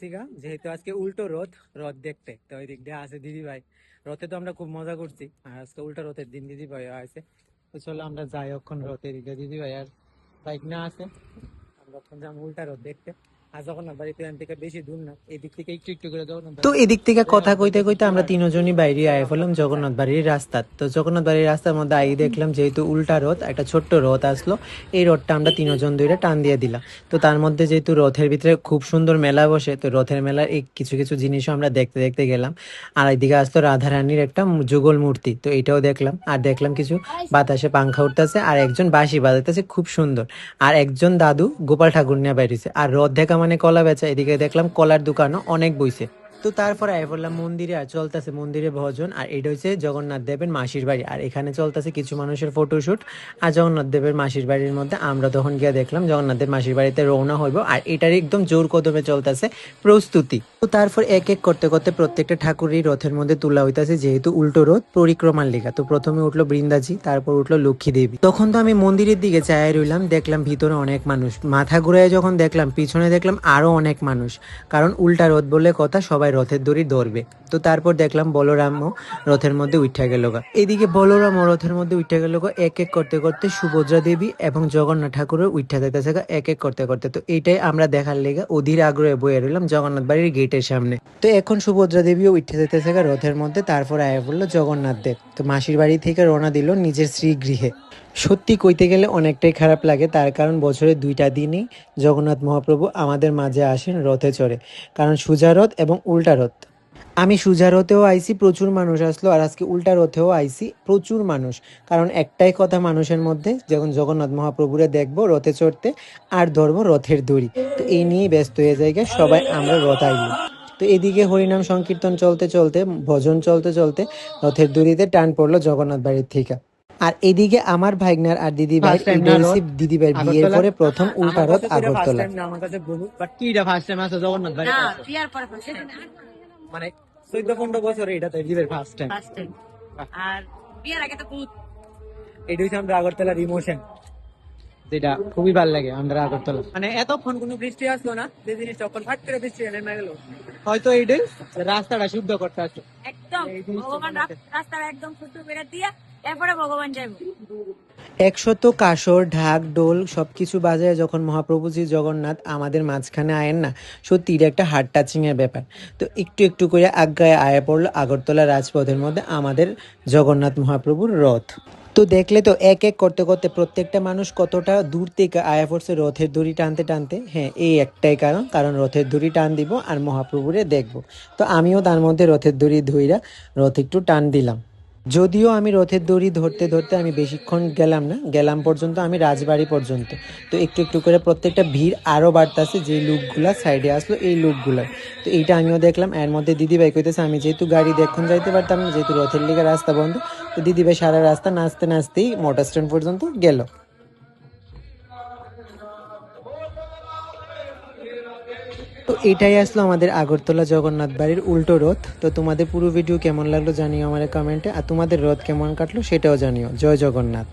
আসছি গা, যেহেতু আজকে উল্টো রথ রথ দেখতে, তো ওই দিক দিয়ে আছে দিদি ভাই। রথে তো আমরা খুব মজা করছি, আর আজকে উল্টো রথের দিন দিদি ভাই আছে। তো চলো আমরা যাই ওখান রথের দিকে, দিদি ভাই আর বাইক না আছে, আমরা ওখানে যাবো উল্টা রথ দেখতে। আর জগন্নাথ বাড়িতে এখান থেকে বেশি দূর না, এই দিক থেকে একটু একটু করে জগন্নাথ তো বাড়ি এদিক থেকে কথা আমাদের কইতে কাছে কইতে আমরা তিনজনই বাইরে আয় ফেললাম জগন্নাথ বাড়ির রাস্তা। তো জগন্নাথ বাড়ির রাস্তার মধ্যে আই দেখলাম যেহেতু উল্টা রথ, একটা ছোট্ট রথ আসলো, এই রথটা আমরা তিনজন ধরে টান দিয়ে দিলাম। তো তার মধ্যে যেহেতু রথের ভিতরে খুব সুন্দর মেলা বসে, তো রথের মেলার এই কিছু কিছু জিনিসও আমরা দেখতে দেখতে গেলাম। আর এইদিকে আসতো রাধারানীর একটা যুগল মূর্তি, তো এটাও দেখলাম। আর দেখলাম কিছু বাতাসে পাংখা উঠতেছে, আর একজন বাঁশি বাজাইতেছে খুব সুন্দর। আর একজন দাদু গোপাল ঠাকুর নিয়ে বাইরেছে। আর রথ দেখা মানে কলা বেচা, এদিকে দেখলাম কলার দোকানও অনেক বইছে। তো তারপরে আয় বললাম মন্দিরে, আর চলতেছে মন্দিরে ভজন। আর এটা হচ্ছে জগন্নাথ দেবের মাসির বাড়ি, আর এখানে চলতেছে কিছু মানুষের ফটোশুট। আর জগন্নাথ দেবের মাসির বাড়ির মধ্যে আমরা তখন গিয়ে দেখলাম জগন্নাথ দেব মাসির বাড়িতে রওনা হইব, আর এটার একদম জোর কদমে চলতেছে প্রস্তুতি। তো তারপর এক এক করতে করতে প্রত্যেকটা ঠাকুরই রথের মধ্যে তোলা হইতাছে, যেহেতু উল্টো রথ পরিক্রমার লেখা। তো প্রথমে উঠলো বৃন্দাজি, তারপর উঠলো লক্ষ্মী দেবী। তখন তো আমি মন্দিরের দিকে চাই রইলাম, দেখলাম ভিতরে অনেক মানুষ। মাথা ঘুরায় যখন দেখলাম পিছনে দেখলাম আরো অনেক মানুষ, কারণ উল্টা রথ বলে কথা, সবাই রথের দড়ি ধরবে। তো তারপর দেখলাম বলরামও রথের মধ্যে উঠা গেল গা। এদিকে বলরামও রথের মধ্যে উঠা গেল গা, এক এক করতে করতে সুভদ্রা দেবী এবং জগন্নাথ ঠাকুরের উঠা যাইতেছে গা এক এক করতে করতে। তো এইটাই আমরা দেখার লেগে অধীর আগ্রহে বয়ে রইলাম জগন্নাথ বাড়ির গেটের সামনে। তো এখন সুভদ্রা দেবীও উঠে যাইতেছে গা রথের মধ্যে, তারপর আয়া পড়লো জগন্নাথ দেব। তো মাসির বাড়ি থেকে রওনা দিল নিজের শ্রীগৃহে। সত্যি কইতে গেলে অনেকটাই খারাপ লাগে, তার কারণ বছরে দুইটা দিনই জগন্নাথ মহাপ্রভু আমাদের মাঝে আসেন রথে চড়ে, কারণ সোজা রথ এবং উল্টা রথ। আমি সোজা রথেও আইছি, প্রচুর মানুষ আসলো, আর আজকে উল্টা রথেও আইছি প্রচুর মানুষ। কারণ একটাই কথা মানুষের মধ্যে, যখন জগন্নাথ মহাপ্রভুরে দেখবো রথে চড়তে আর ধরবো রথের দড়ি, তো এই নিয়েই ব্যস্ত হয়ে যায় সবাই, আমরা রথ আইলি। তো এদিকে হরিনাম সংকীর্তন চলতে চলতে, ভজন চলতে চলতে রথের দড়িতে টান পড়লো জগন্নাথ বাড়ির থেকে। আর এদিকে আমার ভাইগনার আর দিদি ভাই ফার্স্ট টাইম না রথ দিদি ভাইয়ের বিয়ের আগরতলা। পরে প্রথম উল্টা আমার রথ কাছে তো এটা ফার্স্ট আগরতলা। টাইম না, আমার কাছে বহুত, বাট কি এটা ফার্স্ট টাইম আছে জগন্নাথ বাড়ি না first time? বিয়ার পরে ফার্স্ট টাইম। মানে 14-15 বছরে এটা তো দিদির ফার্স্ট টাইম। First time. আর বিয়ার আগে তো বহুত। এটা হচ্ছে আমরা আগরতলার ইমোশন, যেটা খুবই ভালো লাগে আমরা আগরতলা। মানে এতক্ষণ কোনো বৃষ্টি আসলো না, যে জিনিসটা তখন ফাট করে বৃষ্টি নেমে গেল, হয়তো এইটাই যে রাস্তাটা শুদ্ধ করতে আসলো। একদম এই জিনিসটা ভগবান মনে হচ্ছে। রাস্তা একদম শুদ্ধ করে দিয়া এরপরে ভগবান যাইবো। 100 কাসর ঢাক ডোল সবকিছু বাজায় যখন মহাপ্রভুজি জগন্নাথ আমাদের মাঝখানে আয়েন না, সত্যি এটা একটা হার্ট টাচিং এর ব্যাপার। তো একটু একটু করে আজ্ঞায় আয়া পড়লো আগরতলা রাজপথের মধ্যে আমাদের জগন্নাথ মহাপ্রভুর রথ। তো দেখলে তো এক এক করতে করতে প্রত্যেকটা মানুষ কতটা দূর থেকে আয়া পড়ছে রথের দড়ি টানতে টানতে। হ্যাঁ, এই একটাই কারণ, কারণ রথের দড়ি টান দিব আর মহাপ্রভুরে দেখবো। তো আমিও তার মধ্যে রথের দড়ি ধইরা রথ একটু টান দিলাম। যদিও আমি রথের দড়ি ধরতে ধরতে আমি বেশিক্ষণ গেলাম না, গেলাম পর্যন্ত আমি রাজবাড়ি পর্যন্ত। তো একটু একটু করে প্রত্যেকটা ভিড় আরো বাড়তেছে, যে লোকগুলা সাইডে আসলো এই লোকগুলা। তো এইটা আমিও দেখলাম। এর মধ্যে দিদিভাই কইতেছে আমি যেহেতু গাড়ি দেখুন যাইতে পারতাম না, যেহেতু রথের লিগে রাস্তা বন্ধ, তো দিদিভাই সারা রাস্তা নাচতে নাচতেই মোটর স্ট্যান্ড পর্যন্ত গেল। তো এটাই আসলো আমাদের আগরতলা জগন্নাথ বাড়ির উল্টো রথ। তো তোমাদের পুরো ভিডিও কেমন লাগলো জানিও আমার কমেন্টে, আর তোমাদের রথ কেমন কাটলো সেটাও জানিও। জয় জগন্নাথ।